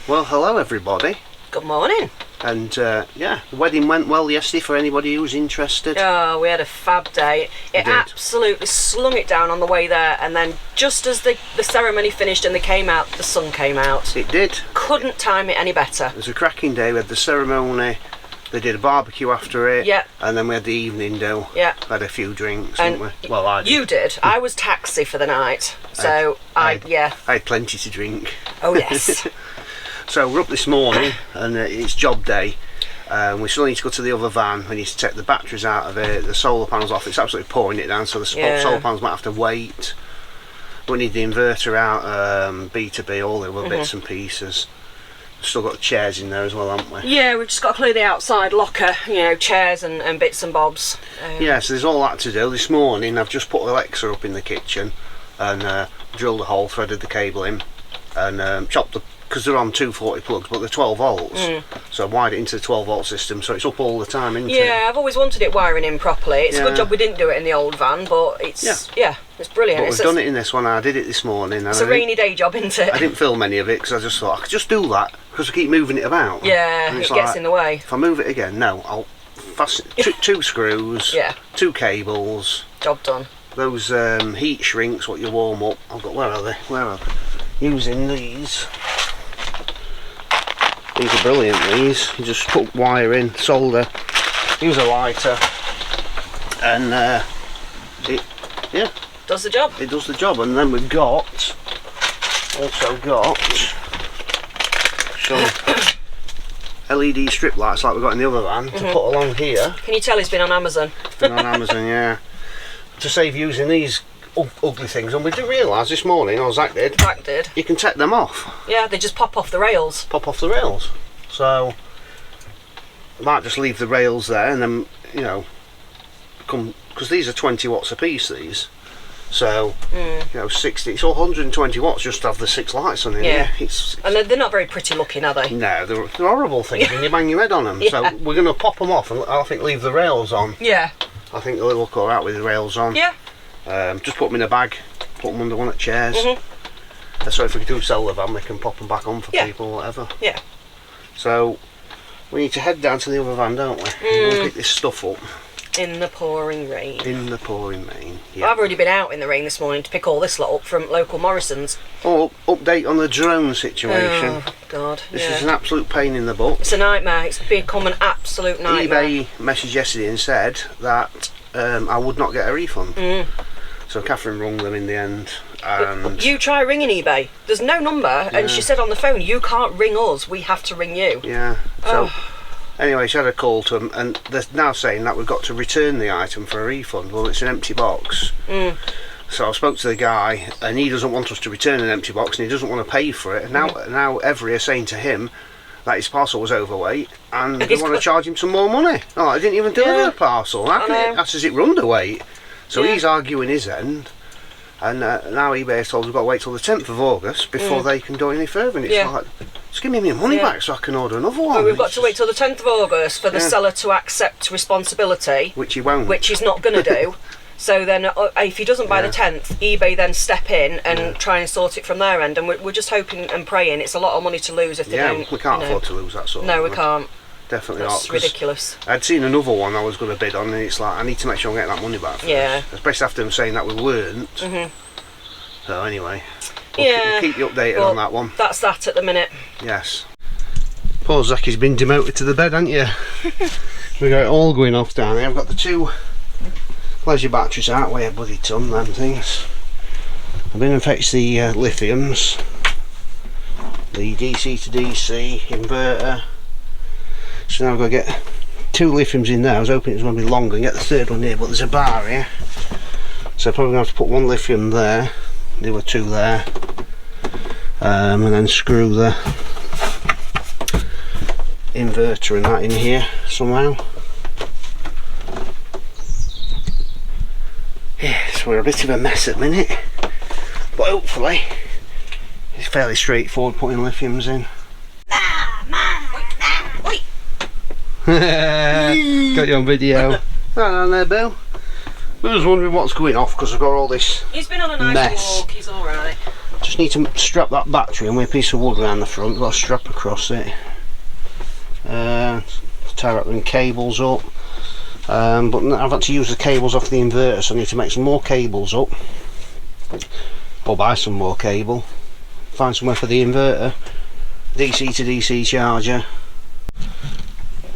Well, hello everybody. Good morning. And yeah, the wedding went well yesterday for anybody who's interested. Oh, we had a fab day. It absolutely slung it down on the way there, and then just as the ceremony finished and they came out, the sun came out. It did. Couldn't time it any better. It was a cracking day. We had the ceremony, they did a barbecue after it, yeah, and then we had the evening do. Yeah. Had a few drinks, and didn't we? Well, I did. You did. I was taxi for the night, so I had plenty to drink. Oh yes. So we're up this morning and it's job day. We still need to go to the other van. We need to take the batteries out of it, the solar panels off. It's absolutely pouring it down, so the solar panels might have to wait. We need the inverter out, B2B, all the other bits and pieces. We've still got the chairs in there as well, haven't we? Yeah, we've just got to clear the outside locker, you know, chairs and bits and bobs. Yeah, so there's all that to do. This morning I've just put Alexa up in the kitchen and drilled a hole, threaded the cable in and chopped the, because they're on 240 plugs, but they're 12 volts, so I wired it into the 12 volt system, so it's up all the time, isn't it? Yeah, I've always wanted it wiring in properly. It's a good job we didn't do it in the old van, but it's it's brilliant. But we've done it in this one. I did it this morning. It's a rainy day job, isn't it? I didn't film any of it because I just thought I could just do that because I keep moving it about. Yeah, it gets in the way. If I move it again, no, I'll fasten two screws, two cables. Job done. Those heat shrinks, what you warm up. I've got, where are they? Using these. These are brilliant, these. You just put wire in, solder, use a lighter, and it does the job. It does the job. And then we've also got some LED strip lights like we've got in the other van to put along here. Can you tell he's been on Amazon? Been on Amazon, yeah. To save using these ugly things, and we didn't realise this morning, or Zach did, you can take them off. Yeah, they just pop off the rails. So I might just leave the rails there and then, you know, because these are 20 watts a piece, these, so you know, 60, it's all 120 watts just to have the 6 lights on it. Yeah, and they're not very pretty looking, are they? No, they're horrible things when you bang your head on them. So we're going to pop them off and I think leave the rails on. Yeah, I think they'll look alright with the rails on. Yeah. Just put them in a bag, put them under one of the chairs. So if we do sell the van, we can pop them back on for people or whatever. Yeah. So we need to head down to the other van, don't we? We'll pick this stuff up. In the pouring rain. In the pouring rain, yeah. Well, I've already been out in the rain this morning to pick all this lot up from local Morrison's. Oh, update on the drone situation. Oh, God, This is an absolute pain in the butt. It's a nightmare. It's become an absolute nightmare. eBay messaged yesterday and said that I would not get a refund. So Catherine rung them in the end. And you try ringing eBay. There's no number, and she said on the phone, you can't ring us, we have to ring you. Yeah. So anyway, she had a call to them, and they're now saying that we've got to return the item for a refund. Well, it's an empty box. So I spoke to the guy, and he doesn't want us to return an empty box, and he doesn't want to pay for it. And now Every are saying to him that his parcel was overweight, and they want to charge him some more money. Oh, I didn't even deliver the parcel. How can it? That's as it were underweight. So he's arguing his end, and now eBay has told us we've got to wait till the 10th of August before they can do any further. And it's like, just give me my money back so I can order another one. Well, we've got to wait till the 10th of August for the seller to accept responsibility. Which he won't. Which he's not going to do. So then if he doesn't by the 10th, eBay then step in and try and sort it from their end. And we're just hoping and praying. It's a lot of money to lose if they don't. Yeah, we can't afford to lose that sort of money. money. We can't. Definitely That's not. Ridiculous. I'd seen another one I was going to bid on, and it's like, I need to make sure I'm getting that money back first. Yeah. Especially after them saying that we weren't. So anyway, we'll keep you updated on that one. That's that at the minute. Yes. Poor Zacky's been demoted to the bed, haven't you? We got it all going off down here. I've got the two pleasure batteries out, weigh a bloody ton, them things. I've been and fetched the lithiums, the DC to DC inverter. So now I've got to get two lithiums in there. I was hoping it was going to be longer and get the third one here, but there's a bar here. So I'm probably going to have to put one lithium there, the other two there, and then screw the inverter and that in here somehow. Yeah, so we're a bit of a mess at the minute, but hopefully it's fairly straightforward putting lithiums in. Got you on video. Hello there, Bill. We was wondering what's going off because I've got all this He's been on a nice walk, he's alright. Just need to strap that battery in with a piece of wood around the front. Got a strap across it. Tie up them cables up. But I've had to use the cables off the inverter, so I need to make some more cables up. Or buy some more cable. Find somewhere for the inverter. DC to DC charger.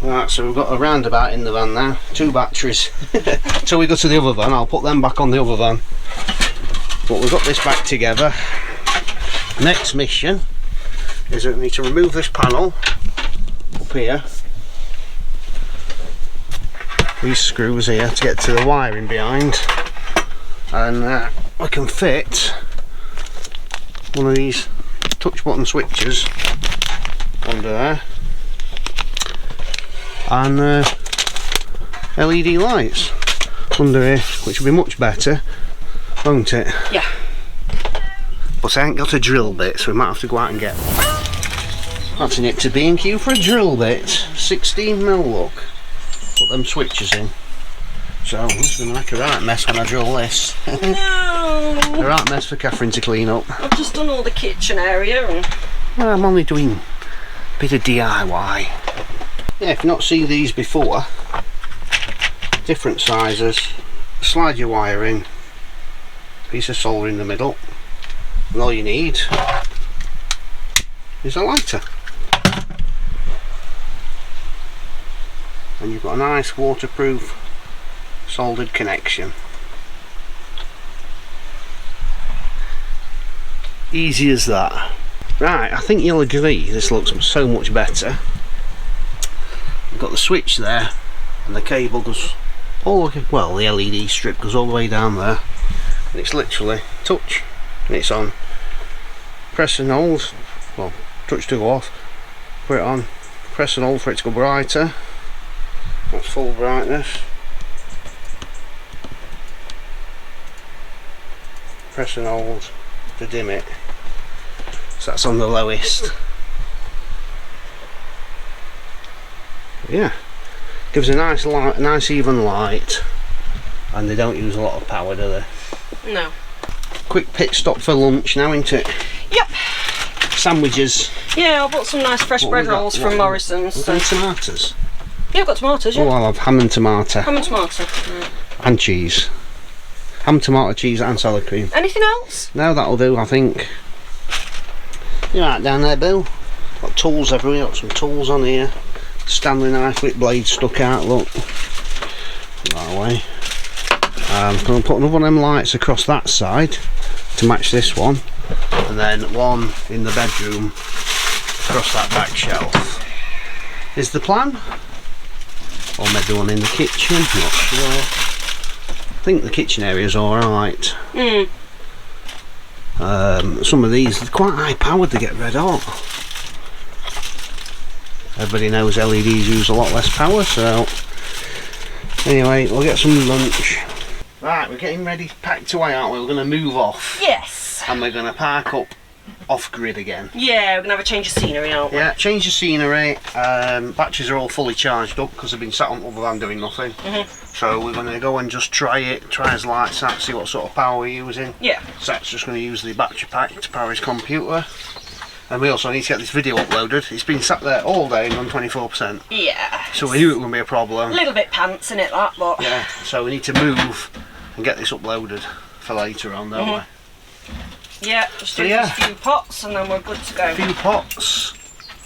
Right, so we've got a roundabout in the van now. 2 batteries. Till we go to the other van, I'll put them back on the other van. But we've got this back together. Next mission is that we need to remove this panel up here. These screws here to get to the wiring behind. And we can fit one of these touch button switches under there. And LED lights under here, which will be much better, won't it? Yeah. But I ain't got a drill bit, so we might have to go out and get one. That's an it to B&Q for a drill bit. 16mm look. Put them switches in. So this is going to make a right mess when I drill this. No! A right mess for Catherine to clean up. I've just done all the kitchen area and... Well, I'm only doing a bit of DIY. Yeah, if you've not seen these before, different sizes, slide your wire in, piece of solder in the middle, and all you need is a lighter. And you've got a nice waterproof soldered connection. Easy as that. Right, I think you'll agree this looks so much better. We've got the switch there, and the cable goes all the way, well, the LED strip goes all the way down there, and it's literally touch, and it's on. Press and hold, well, touch to go off, put it on, press and hold for it to go brighter. That's full brightness. Press and hold to dim it. So that's on the lowest. Yeah, gives a nice light, nice even light, and they don't use a lot of power, do they? No. Quick pit stop for lunch now, isn't it? Yep. Sandwiches. Yeah, I bought some nice fresh bread rolls from Morrison's. So. Tomatoes. Yeah, I've got tomatoes. Yeah. Oh, I'll have ham and tomato. Ham and tomato. Mm. And cheese. Ham, tomato, cheese, and salad cream. Anything else? No, that'll do, I think. You're right down there, Bill. Got tools everywhere. Got some tools on here. Stanley knife with blade stuck out, look. That way. I'm going to put another one of them lights across that side to match this one, and then one in the bedroom across that back shelf. Is the plan? Or maybe one in the kitchen, not sure. I think the kitchen area is alright. Some of these are quite high powered to get rid of. Everybody knows LEDs use a lot less power, so anyway, we'll get some lunch. Right, we're getting ready, packed away, aren't we? We're going to move off. Yes. And we're going to park up off grid again. Yeah, we're going to have a change of scenery, aren't we? Yeah, change the scenery. Batteries are all fully charged up because they've been sat on the other van doing nothing. So we're going to go and just try his lights out, see what sort of power we're using. Yeah. Sat's just going to use the battery pack to power his computer. And we also need to get this video uploaded. It's been sat there all day and on 24%. Yeah. So we knew it would be a problem. A little bit pants in it, that, but... Yeah, so we need to move and get this uploaded for later on, don't we? Yeah, just do a few pots and then we're good to go. A few pots,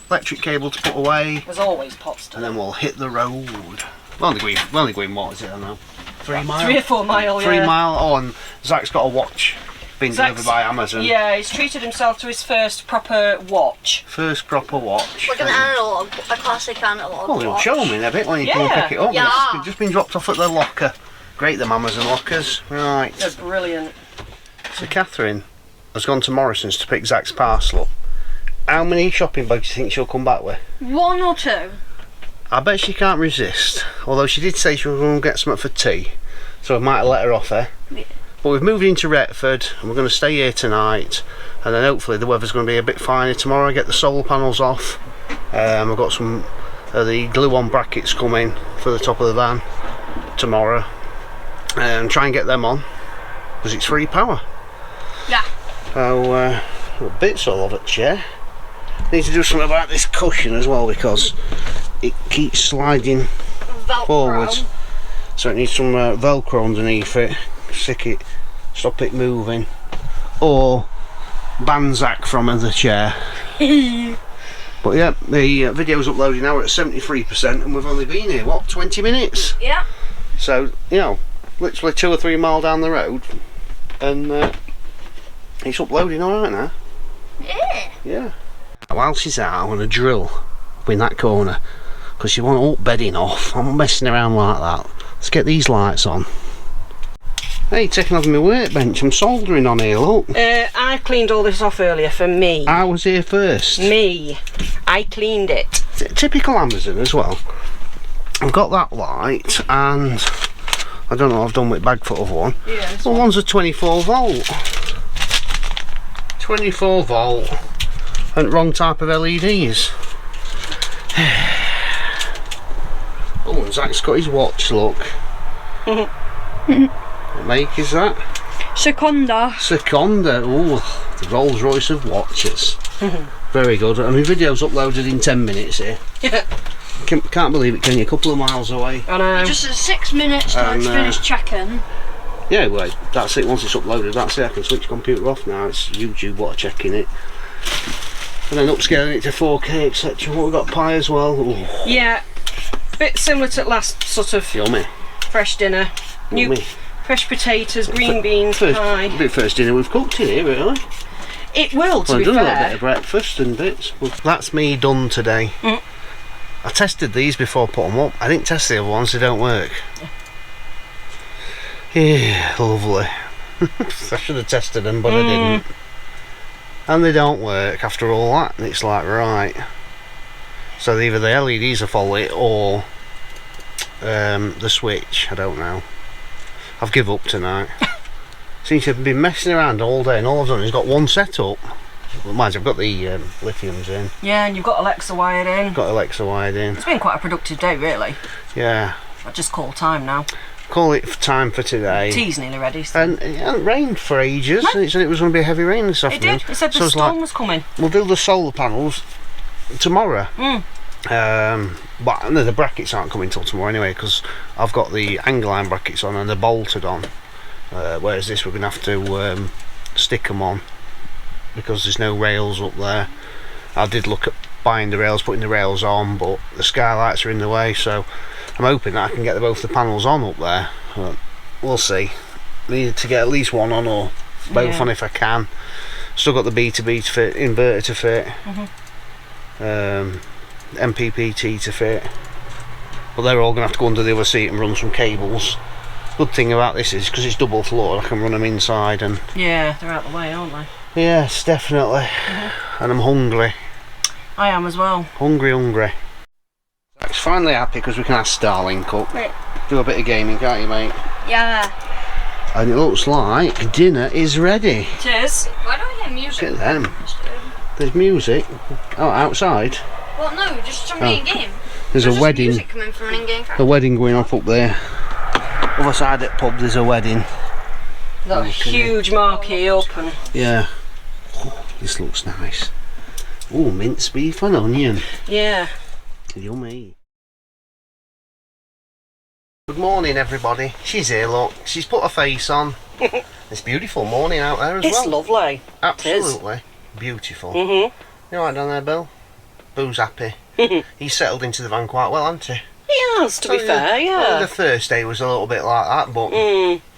electric cable to put away. There's always pots to and then we'll hit the road. We're only going, what is it, I don't know, 3 miles? 3 or 4 mile, yeah. 3 mile, oh, and Zach's got a watch being delivered by Amazon. Yeah, he's treated himself to his first proper watch. First proper watch. Like an analog, a classic analog watch. You'll show me in a bit when you come and pick it up. Yeah. It's just been dropped off at the locker. Great, them Amazon lockers. Right. They're brilliant. So Catherine has gone to Morrison's to pick Zach's parcel up. How many shopping bags do you think she'll come back with? 1 or 2. I bet she can't resist. Although she did say she was going to get something for tea, so I might have let her off there. Yeah. But we've moved into Retford and we're going to stay here tonight, and then hopefully the weather's going to be a bit finer tomorrow. Get the solar panels off. I've got some of the glue-on brackets coming for the top of the van tomorrow, and try and get them on because it's free power. Yeah. So bits all over the chair. Need to do something about this cushion as well because it keeps sliding Velcro. forwards. So it needs some Velcro underneath it. Stick it, stop it moving. Or Banzak from the chair. But yeah, the video's uploading now. We're at 73% and we've only been here, what, 20 minutes? Yeah. So, you know, literally 2 or 3 miles down the road and it's uploading alright now. Yeah. Yeah. While she's out, I want to drill up in that corner because she won't up bedding off. I'm messing around like that. Let's get these lights on. Hey, taking off my workbench. I'm soldering on here, look. I cleaned all this off earlier for me. I was here first. Me. I cleaned it. Typical Amazon as well. I've got that light and I don't know what I've done with bag foot of one. Yeah. Well, one's a 24 volt. 24 volt. And wrong type of LEDs. Oh, and Zach's got his watch, look. What make is that? Seconda. Oh, the Rolls Royce of watches. Very good. And my video's uploaded in 10 minutes here. Can't believe it, can you? A couple of miles away. I know. Just 6 minutes till it's finished checking. Yeah, well, that's it. Once it's uploaded, that's it. I can switch computer off now. It's YouTube what checking it. And then upscaling it to 4K, etc. What, we've got pie as well. Ooh. Yeah. Bit similar to last sort of Yummy. fresh dinner. Yummy. Fresh potatoes, green beans, pie. First dinner we've cooked in here, really. It will, to Well, be I've done a little bit fair. of breakfast and bits. Well, that's me done today. I tested these before I put them up. I didn't test the other ones, they don't work. Yeah, lovely. I should have tested them, but I didn't. And they don't work after all that. And it's like, right. So either the LEDs are faulty or the switch, I don't know. I've give up tonight. Seems to have been messing around all day and all I've done is got one set up. Well, mind you, I've got the lithiums in. Yeah, and you've got Alexa wired in. Got Alexa wired in. It's been quite a productive day, really. Yeah. I just call time now. Call it time for today. Tea's nearly ready. So. And it hadn't rained for ages. No. It said it was going to be a heavy rain this It afternoon. did. It said the So it's storm like, was coming. we'll do the solar panels tomorrow. But no, the brackets aren't coming till tomorrow anyway because I've got the angle line brackets on and they're bolted on. Whereas this we're going to have to stick them on because there's no rails up there. I did look at buying the rails, putting the rails on, but the skylights are in the way, so I'm hoping that I can get both the panels on up there. We'll see. Need to get at least one on or both on if I can. Still got the B2B to fit, inverter to fit, mppt to fit, but they're all going to have to go under the other seat and run some cables. Good thing about this is because it's double floored, I can run them inside and Yeah, they're out the way, aren't they? yes, definitely. And I'm hungry. I am as well. Hungry. It's finally happy because we can have Starlink up. Right. Do a bit of gaming, can't you, mate? Yeah. And it looks like dinner is ready. Cheers. Why don't we hear music? Look at them. There's music. Oh, outside. Well, no, just somebody in game. There's a wedding. Music coming from an in-game A wedding going off up there. Other side of the pub, there's a wedding. Got a huge marquee up and Yeah. Oh, this looks nice. Oh, minced beef and onion. yeah. Yummy. Good morning, everybody. She's here, look. She's put her face on. It's a beautiful morning out there as It's well. lovely. Absolutely beautiful. You alright down there, Bill? Boo's happy. He's settled into the van quite well, hasn't he? He has, to be fair, yeah. The first day was a little bit like that, but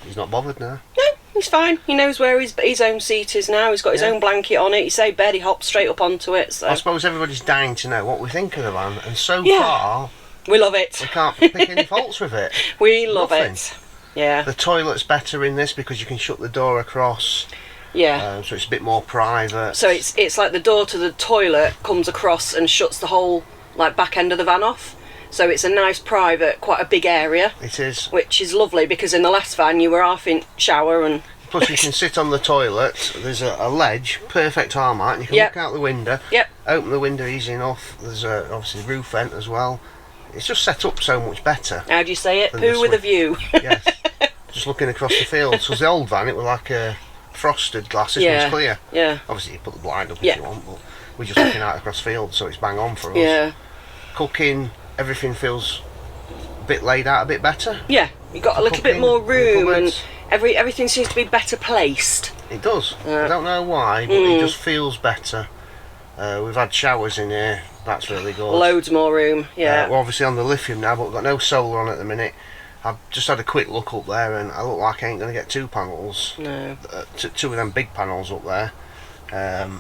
he's not bothered now. No, he's fine. He knows where his own seat is now. He's got his own blanket on it. You say bed, he hops straight up onto it. So I suppose everybody's dying to know what we think of the van, and so Yeah. far we love it. we can't pick any faults with it. We love Nothing. it. Yeah. The toilet's better in this because you can shut the door across, Yeah. so it's a bit more private. So it's like the door to the toilet comes across and shuts the whole like back end of the van off. So it's a nice private, quite a big area. It is. Which is lovely because in the last van you were half in shower and Plus you can sit on the toilet, there's a ledge, perfect arm height, and you can Yep. look out the window, Yep. open the window easy enough, there's obviously roof vent as well. It's just set up so much better. how do you say it? Than Poo this with a one. view. Yes. Just looking across the fields, because the old van, it was like a frosted glass. This Yeah. one's clear. Yeah. Obviously you put the blind up Yeah. if you want, but we're just looking out across field, so it's bang on for us. Yeah. Cooking, everything feels a bit laid out, a bit better. Yeah. You got a little bit Cooking, more room, and cupboards. everything seems to be better placed. It does. Yeah. I don't know why, but it just feels better. We've had showers in here. That's really good. Loads more room. Yeah. We're obviously on the lithium now, but we've got no solar on at the minute. I've just had a quick look up there, and I look like I ain't going to get 2 panels. No. Two of them big panels up there.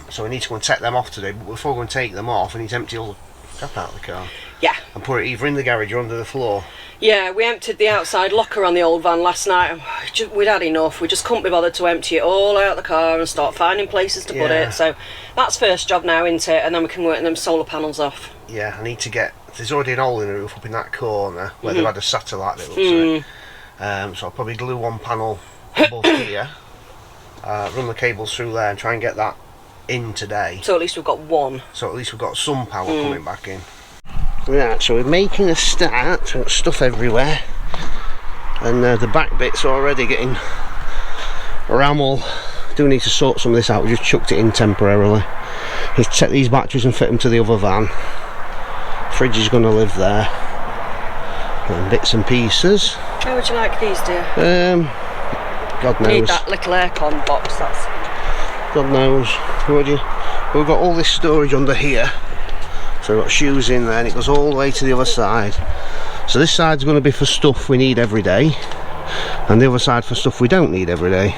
So we need to go and take them off today. But before we go and take them off, we need to empty all the crap out of the car Yeah. and put it either in the garage or under the floor. Yeah, we emptied the outside locker on the old van last night, and we'd had enough. We just couldn't be bothered to empty it all out of the car and start finding places to put Yeah. it. So that's first job now, isn't it? And then we can work them solar panels off. Yeah, I need to get. There's already an hole in the roof up in that corner where they've had a satellite that looks at it. So I'll probably glue one panel above here, run the cables through there, and try and get that in today. So at least we've got one. So at least we've got some power coming back in. Right, so we're making a start. We've got stuff everywhere, and the back bit's already getting ramble. Do need to sort some of this out. We just chucked it in temporarily. Just take these batteries and fit them to the other van. Fridge is going to live there, and bits and pieces. How would you like these, dear? God We need knows. that little aircon box. That's God knows. We've got all this storage under here. So we've got shoes in there, and it goes all the way to the other side. So this side's going to be for stuff we need every day, and the other side for stuff we don't need every day.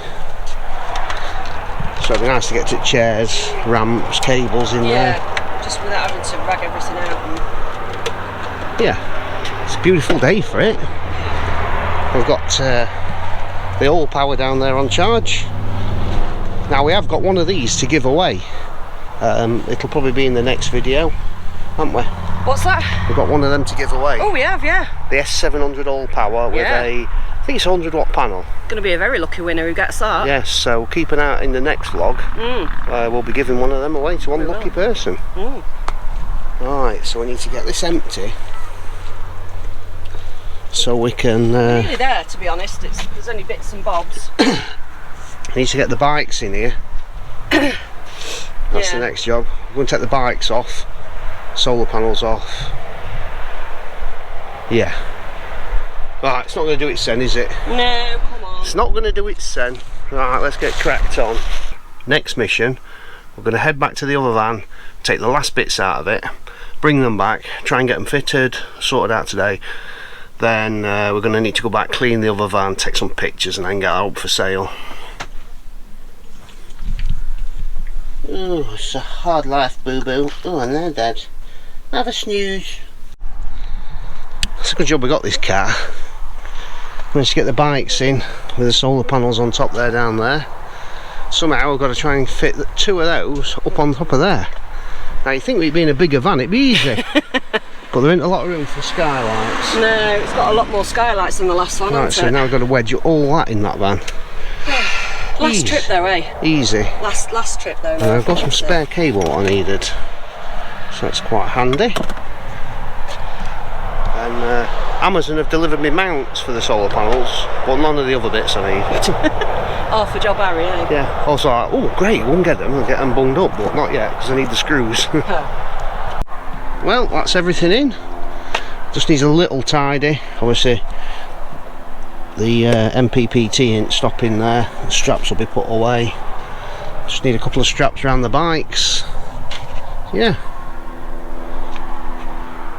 So it'd be nice to get to chairs, ramps, cables in there. just without having to rag everything out. Yeah, it's a beautiful day for it. We've got the Allpower down there on charge. Now we have got one of these to give away. It'll probably be in the next video, haven't we? What's that? We've got one of them to give away. Oh, we have, yeah. The S700 Allpower with I think it's a 100 watt panel. Going to be a very lucky winner who gets that. Yes, so keep an eye out in the next vlog. We'll be giving one of them away to one lucky person. Right, so we need to get this empty so we can Really there, to be honest. There's only bits and bobs. need to get the bikes in here. That's the next job. We're going to take the bikes off, solar panels off. Yeah. Right, it's not going to do it then, is it? No, come on. It's not going to do it then. Right, let's get cracked on. Next mission, we're going to head back to the other van, take the last bits out of it, bring them back, try and get them fitted, sorted out today. Then we're going to need to go back, clean the other van, take some pictures, and then get it up for sale. Oh, it's a hard life, boo-boo. Oh, and there, Dad. Have a snooze. It's a good job we got this car. Managed to get the bikes in with the solar panels on top there, down there. Somehow we've got to try and fit two of those up on top of there. Now you think with it being a bigger van it'd be easy, but there ain't a lot of room for skylights. No, it's got a lot more skylights than the last one, Right, hasn't so it? now we've got to wedge all that in that van. Last Easy. trip though, eh? Easy. Last trip though. And I've got some spare cable what I needed, so that's quite handy. And Amazon have delivered me mounts for the solar panels, but none of the other bits I need. Oh, for job Harry, eh? Yeah. Also, oh great, we'll get them. We'll get them bunged up, but not yet because I need the screws. Well, that's everything in. Just needs a little tidy. Obviously, the mppt ain't stopping there. The straps will be put away. Just need a couple of straps around the bikes. Yeah,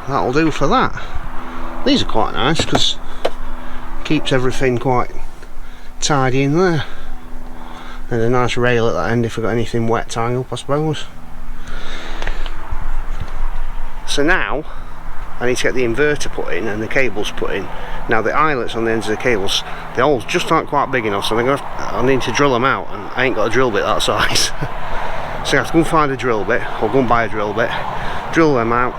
that'll do for that. These are quite nice because keeps everything quite tidy in there. And a nice rail at that end if we've got anything wet tying up, I suppose. So now I need to get the inverter put in and the cables put in. Now the eyelets on the ends of the cables, the holes just aren't quite big enough, so I need to drill them out, and I ain't got a drill bit that size. So I have to go and find a drill bit, or go and buy a drill bit, drill them out,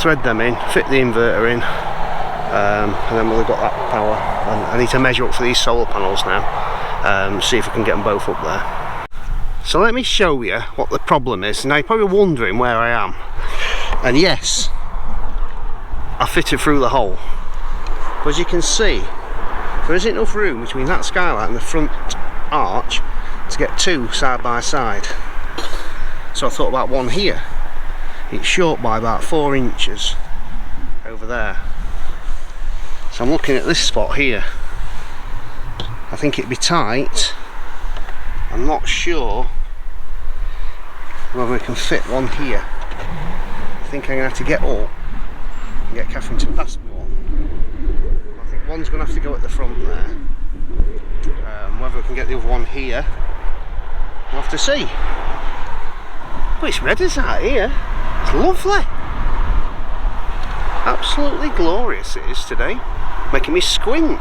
thread them in, fit the inverter in, and then we've got that power. And I need to measure up for these solar panels now, see if I can get them both up there. So let me show you what the problem is. Now you're probably wondering where I am, and yes, I fitted through the hole, but as you can see there isn't enough room between that skylight and the front arch to get two side by side. So I thought about one here. It's short by about 4 inches over there. So I'm looking at this spot here. I think it'd be tight. I'm not sure whether we can fit one here. I think I'm going to have to get up and get Catherine to pass me one. I think one's going to have to go at the front there. Whether we can get the other one here, we'll have to see. But it's red as that here. It's lovely. Absolutely glorious it is today. Making me squint.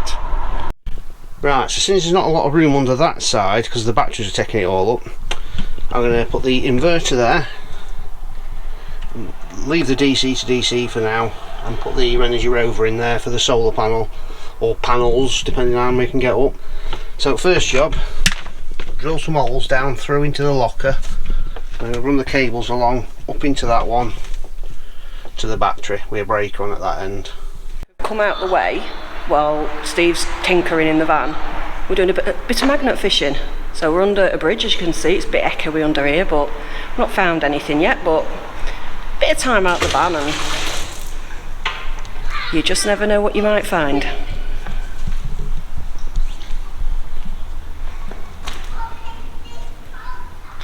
Right, so since there's not a lot of room under that side because the batteries are taking it all up, I'm going to put the inverter there, leave the DC to DC for now, and put the Renogy rover in there for the solar panel, or panels depending on how we can get up. So first job, drill some holes down through into the locker. I'm going to run the cables along up into that one to the battery with a breaker on at that end. Come out the way while Steve's tinkering in the van. We're doing a bit of magnet fishing. So we're under a bridge, as you can see. It's a bit echoey under here, but we've not found anything yet, but a bit of time out the van and you just never know what you might find.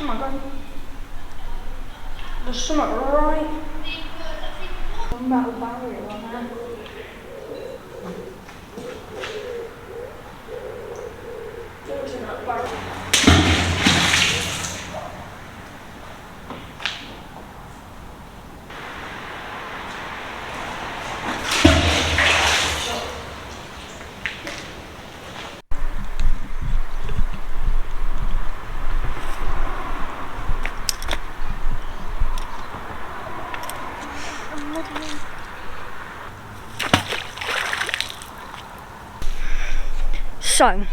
Oh my god. There's something right. Some metal barrier on there. What's in that barrier? So,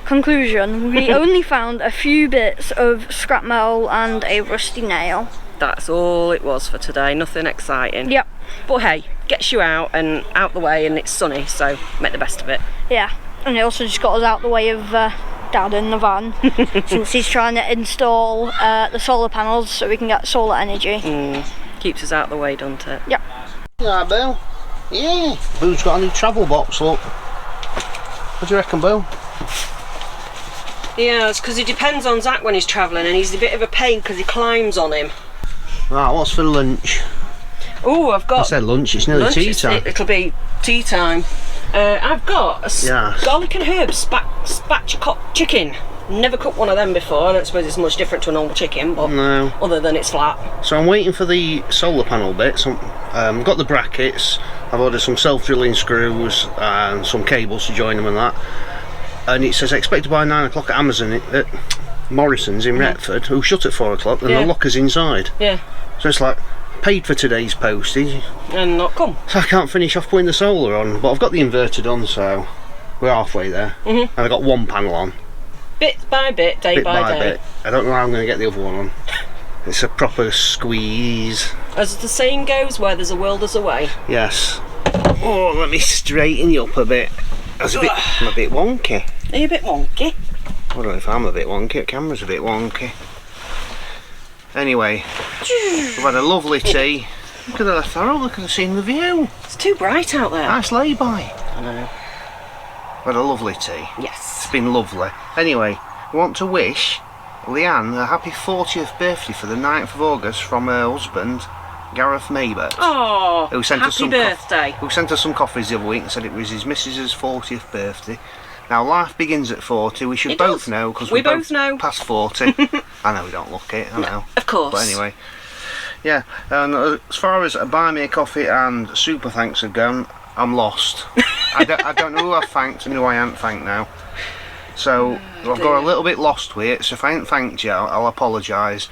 conclusion, we only found a few bits of scrap metal and a rusty nail. That's all it was for today, nothing exciting. Yep. But hey, gets you out and out the way and it's sunny, so make the best of it. Yeah, and it also just got us out the way of Dad in the van, since he's trying to install the solar panels so we can get solar energy. Keeps us out the way, doesn't it? Yep. Yeah, Bill. Yeah. Boo's got a new travel box, look. What do you reckon, Bill? Yeah, it's because it depends on Zach when he's travelling and he's a bit of a pain because he climbs on him. Right, what's for lunch? Oh, I've got... I said lunch, it's nearly tea time. It'll be tea time. I've got a garlic and herbs spatchcock chicken. Never cooked one of them before. I don't suppose it's much different to a normal chicken, but no. Other than it's flat. So I'm waiting for the solar panel bits. I've got the brackets. I've ordered some self-drilling screws and some cables to join them and that. And it says expected by 9 o'clock at Amazon at Morrison's in Retford, who shut at 4 o'clock, and the locker's inside. Yeah. So it's like, paid for today's postage. And not come. So I can't finish off putting the solar on, but I've got the inverter done, so we're halfway there. And I've got one panel on. Bit by bit, day by day. I don't know how I'm going to get the other one on. It's a proper squeeze. As the saying goes, where there's a will, there's a way. Yes. Oh, let me straighten you up a bit. I'm a bit wonky. Are you a bit wonky? I don't know if I'm a bit wonky, the camera's a bit wonky. Anyway, we've had a lovely tea. Look at the Letharo, look at the scene, the view. It's too bright out there. Nice lay-by. I know. We've had a lovely tea. Yes. It's been lovely. Anyway, we want to wish Leanne a happy 40th birthday for the 9th of August from her husband, Gareth Maybert. Oh, who sent us some birthday. Who sent us some coffees the other week and said it was his missus's 40th birthday. Now life begins at 40, we should both know, because we both know past 40. I know we don't look it, I know. Of course. But anyway, yeah, and as far as buy me a coffee and super thanks have gone, I'm lost. I don't know who I've thanked and who I haven't thanked now. So I've got a little bit lost with it, so if I haven't thanked you, I'll apologise.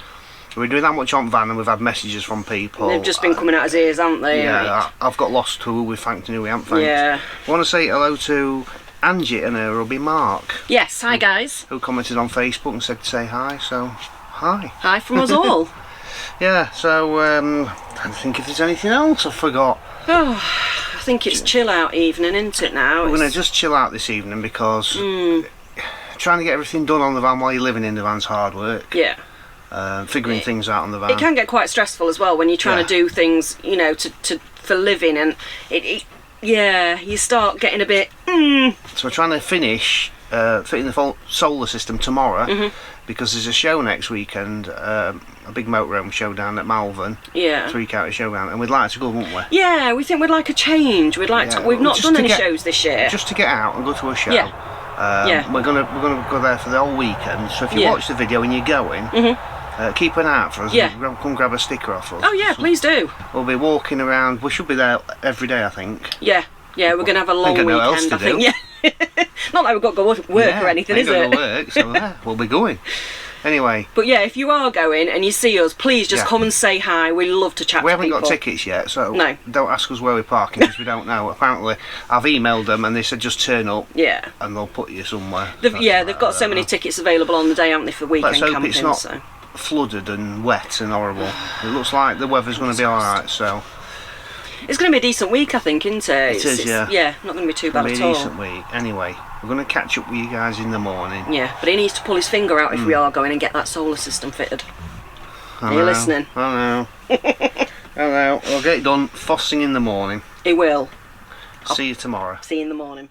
We're doing that much on van and we've had messages from people. They've just been coming out his ears, haven't they? Yeah, I've got lost to who we've thanked and who we haven't thanked. Yeah. I want to say hello to Angie and her hubby Mark. Yes, hi guys. Who commented on Facebook and said to say hi, so hi. Hi from us all. Yeah, so I don't think if there's anything else I forgot. Oh, I think it's chill out evening, isn't it now? We're going to just chill out this evening because trying to get everything done on the van while you're living in the van's hard work. Yeah. Figuring things out on the van. It can get quite stressful as well when you're trying to do things, you know, for living, and you start getting a bit. So we're trying to finish fitting the solar system tomorrow, because there's a show next weekend, a big motorhome show down at Malvern. Yeah. 3 county showground, and we'd like to go, wouldn't we? Yeah, we think we'd like a change. We'd like to. We've not done any shows this year. Just to get out and go to a show. Yeah. We're gonna go there for the whole weekend. So if you watch the video and you're going. Keep an eye out for us. Yeah. Come grab a sticker off us. Oh yeah, please do. We'll be walking around. We should be there every day, I think. Yeah, we're going to have a long weekend, I think. Yeah. Not like we've got to go work or anything, is it? Work, so we'll be going. Anyway. But yeah, if you are going and you see us, please just come and say hi. We love to chat to people. We haven't got tickets yet, so don't ask us where we're parking, because we don't know. Apparently, I've emailed them and they said just turn up. Yeah. And they'll put you somewhere. They've got so many tickets available on the day, haven't they, for weekend camping? Let's hope it's not flooded and wet and horrible. It looks like the weather's going to be alright, so. It's going to be a decent week, I think, isn't it? It is, yeah. Yeah, not going to be too bad at all. It's going to be a decent week. Anyway, we're going to catch up with you guys in the morning. Yeah, but he needs to pull his finger out if we are going and get that solar system fitted. Are you listening? I know. We'll get it done first thing in the morning. He will. See you tomorrow. See you in the morning.